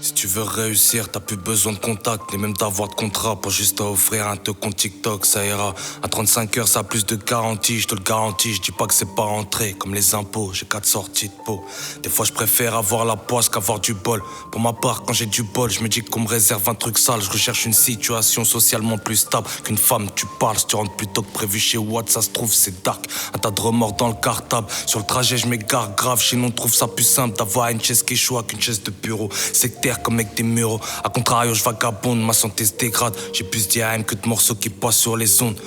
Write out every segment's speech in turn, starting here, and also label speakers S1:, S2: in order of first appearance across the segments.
S1: Si tu veux réussir, t'as plus besoin de contact, ni même d'avoir de contrat pour juste à offrir un te compte TikTok, ça ira. À 35 heures, ça a plus de garantie, je te le garantis. Je dis pas que c'est pas rentré, comme les impôts, j'ai 4 sorties de peau. Des fois, je préfère avoir la poisse qu'avoir du bol. Pour ma part, quand j'ai du bol, je me dis qu'on me réserve un truc sale. Je recherche une situation socialement plus stable qu'une femme. Tu parles, si tu rentres plus tôt que prévu chez Watt, ça se trouve, c'est dark. Un tas de remords dans le cartable. Sur le trajet, je m'égare grave. Chez nous, on trouve ça plus simple d'avoir une chaise qui échoue qu'une chaise de bureau. Sectaire comme avec des mureaux. A contrario, je vagabonde, ma santé se dégrade. J'ai plus d'IAM que de morceaux qui passent sur les ondes.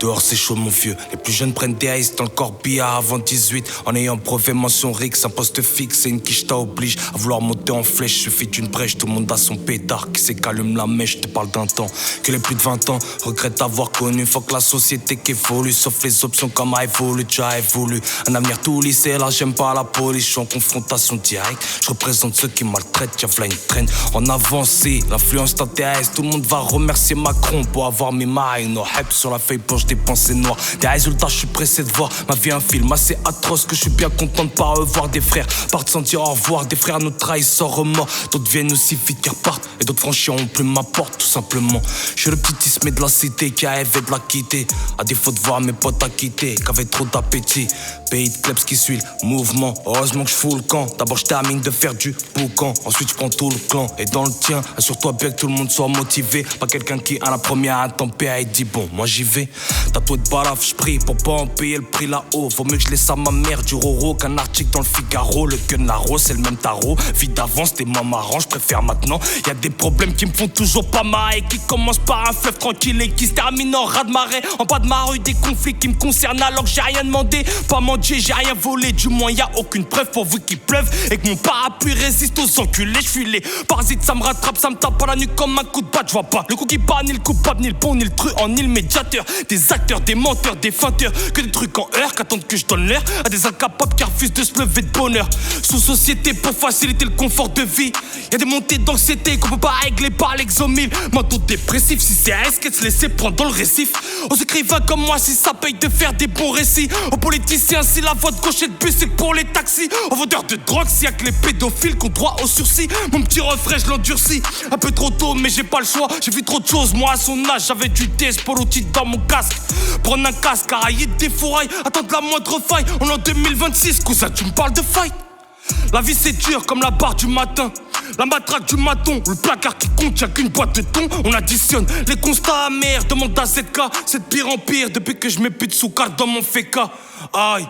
S1: Dehors c'est chaud mon vieux, les plus jeunes prennent des ice dans le corbillard avant 18. En ayant brevet mention Rix, un poste fixe et une quiche t'oblige à vouloir monter en flèche, suffit d'une brèche, tout le monde a son pétard qui sait qu'allume la mèche. Je te parle d'un temps que les plus de 20 ans regrettent d'avoir connu. Faut que la société qui évolue, sauf les options comme a évolué, déjà évolué. Un avenir tout lycée, là j'aime pas la police, je suis en confrontation directe. Je représente ceux qui maltraitent, y'a v'là une traîne en avancée. L'influence t'intéresse, tout le monde va remercier Macron pour avoir mis ma haine. No hype sur la feuille blanche des pensées noires. Des résultats, je suis pressé de voir. Ma vie un film assez atroce que je suis bien content de pas revoir. Des frères partent sans dire au revoir. Des frères nous trahissent sans remords. D'autres viennent aussi vite qu'ils repartent. Et d'autres franchiront plus ma porte, tout simplement. Je suis le petit ismé de la cité qui a rêvé de la quitter. À défaut de voir mes potes acquittés, qu'avaient trop d'appétit. Pays de clubs qui suit le mouvement. Heureusement que je fous le camp. D'abord je termine de faire du boucan. Ensuite je prends tout le clan. Et dans le tien, assure-toi bien que tout le monde soit motivé. Pas quelqu'un qui à la première intempérie dit bon, moi j'y vais. Tatoué de balaf, j'prie pour pas en payer le prix là-haut. Vaut mieux que je laisse à ma mère du roro qu'un article dans le Figaro. Le gun la rose, c'est le même tarot. Vie d'avance, t'es moins marrant, j'préfère maintenant. Y'a des problèmes qui me font toujours pas marrer. Qui commencent par un fleuve tranquille et qui se terminent en raz-de-marée. En bas de ma rue, des conflits qui me concernent alors que j'ai rien demandé. Pas mendier, j'ai rien volé. Du moins, y'a aucune preuve pourvu qu'il pleuve. Et que mon parapluie résiste aux enculés. J'fuis les parasites, ça me rattrape, ça me tape à la nuque comme un coup de batte. J'vois pas le coup qui bat, ni le coupable, ni le bon, ni le truand, ni le médiateur. Des acteurs, des menteurs, des feinteurs, que des trucs en heure, qu'attendent que je donne l'heure à des incapables qui refusent de se lever de bonheur. Sous société pour faciliter le confort de vie, y'a des montées d'anxiété qu'on peut pas régler par l'exomile. Manteau dépressif, si c'est un skate, se laisser prendre dans le récif. Aux écrivains comme moi, si ça paye de faire des bons récits. Aux politiciens, si la voie de gauche et de bus, c'est pour les taxis. Aux vendeurs de drogue, s'il y a que les pédophiles qui ont droit au sursis. Mon petit refrain, je l'endurcis. Un peu trop tôt, mais j'ai pas le choix. J'ai vu trop de choses, moi à son âge, j'avais du Desporotti dans mon casque. Prendre un casque, arrailler des fourrailles, attendre la moindre faille. On est en 2026, cousin, tu me parles de fight. La vie c'est dur comme la barre du matin. La matraque du maton, le placard qui compte, y'a qu'une boîte de thon. On additionne les constats amers, demande à ZK. C'est de pire en pire depuis que je mets plus de sous-carte dans mon féca. Aïe.